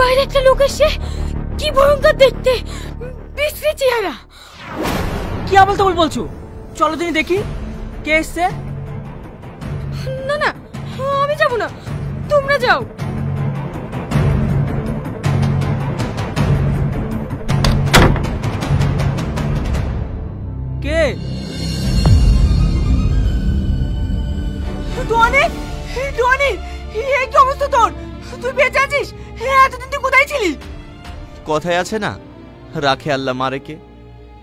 বাইরে একটা লোক এসে, কি ভয়ঙ্কর দেখতে, বিশ্রী চেহারা। কি আবল তাবল বলছো? চলো তুমি দেখি কে এসছে। না না, আমি যাব না, তোমরা যাও। কে? টনি, টনি, এই কি অবস্থা তোর? তুই বেঁচে আছিস? এতদিন তুই কোথায় ছিলি? কথায় আছে না, রাখে আল্লাহ মারে কে।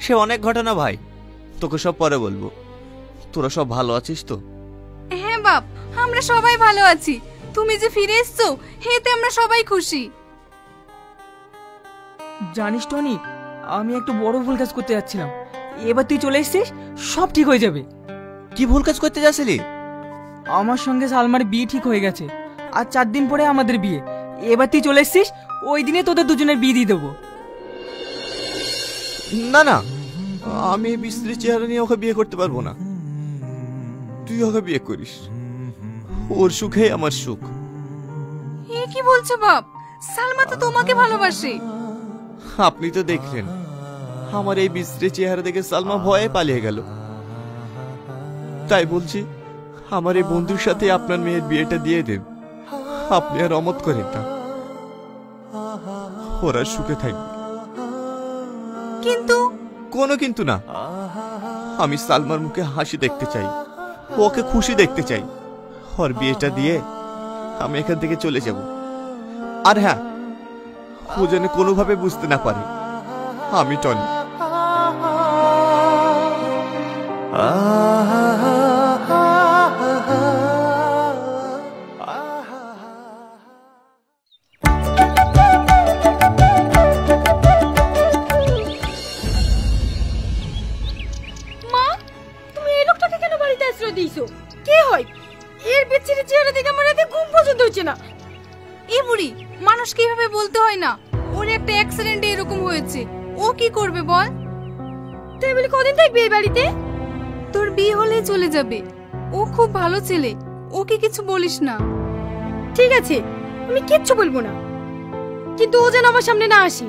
সে অনেক ঘটনা ভাই, তোকে সব পরে বলবো। তোরা সব ভালো আছিস তো? হ্যাঁ বাপ, আমরা সবাই ভালো আছি। তুমি যে ফিরে এসছো, এতে আমরা সবাই খুশি। জানিস টনি, আমি একটা বড় ভুল কাজ করতে যাচ্ছিলাম। এবার তুই চলে এসেছিস, সব ঠিক হয়ে যাবে। কি ভুল কাজ করতে যাচ্ছিলি? আমার সঙ্গে সালমার বিয়ে ঠিক হয়ে গেছে, আর 4 দিন পরে আমাদের বিয়ে। এবার তুই চলে এসেছিস, ওই দিনে তোদের দুজনের বিয়ে দিয়ে দেবো। না না, আমি এই বিশ্রী চেহারা নিয়ে ওকে বিয়ে করতে পারবো না। তুই ওকে বিয়ে করিস, ওর সুখে আমার সুখ। এ কি বলছো বাপ? সালমা তো তোমাকে ভালোবাসে। আপনি তো দেখলেন, আমার এই বিশ্রী চেহারা দেখে সালমা ভয়ে পালিয়ে গেল। তাই বলছি, আমার এই বন্ধুর সাথে আপনার মেয়ের বিয়েটা দিয়ে দেন। আপনি আর অমত করেন না, ওরা সুখে থাকবে। কিন্তু কোনো কিন্তু না, আমি সালমার মুখে হাসি দেখতে চাই, ওকে খুশি দেখতে চাই। ওর বিয়েটা দিয়ে আমি এখান থেকে চলে যাব। আর হ্যাঁ, ও যেন কোনোভাবে বুঝতে না পারে আমি টনি। কে হয়? এর বিচ্ছিরি চেহারা দেখে আমার রাতে ঘুম পর্যন্ত হচ্ছে না। এই বুড়ি মানুষ কিভাবে বলতে হয় না, ওর একটা অ্যাক্সিডেন্টে এরকম হয়েছে। ও কি করবে বল? তাই বলে কদিন থাকবে এই বাড়িতে? তোর বিয়ে হলেই চলে যাবে। ও খুব ভালো ছেলে, ওকে কিছু বলিস না। ঠিক আছে, আমি কিচ্ছু বলবো না, কিন্তু ও যেন আমার সামনে না আসে।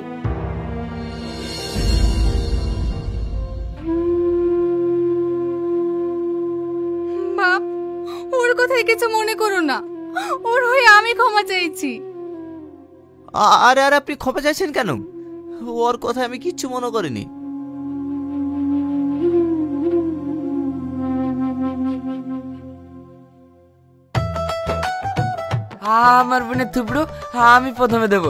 বাপ, ওর কথায় কিছু মনে করো না, ওর হয়ে আমি ক্ষমা চাইছি। আরে আরে, আপনি ক্ষমা চাইছেন কেন? ওর কথা আমি কিচ্ছু মনে করিনি। আমার বোনের থুবড়ো আমি প্রথমে দেব।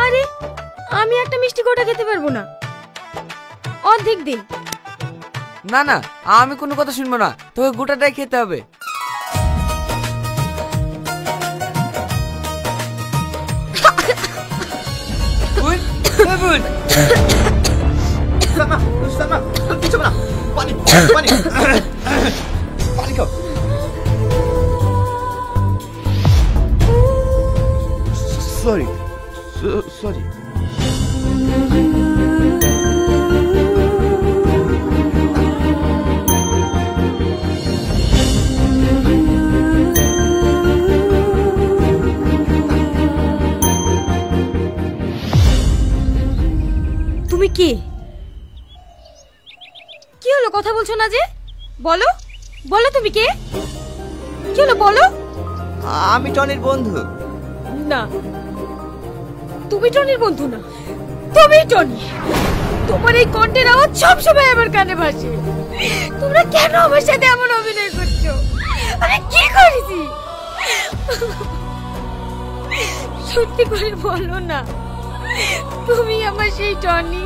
আরে, আমি একটা মিষ্টি গোটা খেতে পারবো না, অর্ধেক দিন। না না, আমি কোনো কথা শুনবো না, তোকে গোটাটাই খেতে হবে। Sorry sorry. তুমি কে? কি হলো, কথা বলছো না যে? বলো বলো, তুমি কে? কি হলো বলো। আমি টনির বন্ধু। না, তুমি টনির বন্ধু না, তুমি টনি। তোমার এই কণ্ঠের আওয়াজ সবসময় আমার কানে ভাসে। তোমরা কেন আমার সাথে এমন অভিনয় করছো? আমি কি করেছি? সত্যি করে বলো না, তুমি আমার সেই টনি?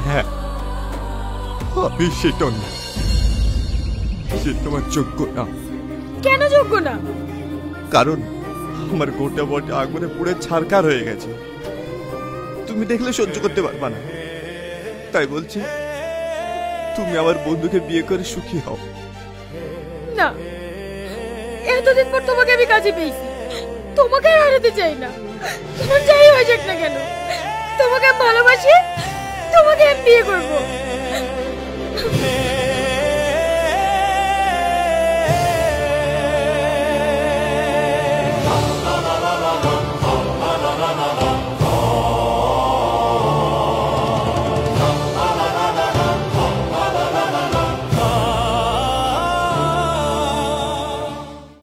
হ্যাঁ, আমি সেই টনি। সে তোমার যোগ্য না। কেন যোগ্য না? কারণ আমার গোটা বটে আগুনে পুড়ে ছারখার হয়ে গেছে, তুমি দেখলে সহ্য করতে পারবা না। তাই বলছি, তুমি আমার বন্ধুকে বিয়ে করে সুখী হও। না, এতদিন পর তোমাকে আমি কাছে পেয়েছি, তোমাকে আর হারাতে চাই না। তোমার যাই হয়ে যাক না কেন, তোমাকে আমি ভালোবাসি, তোমাকে আমি বিয়ে করবো।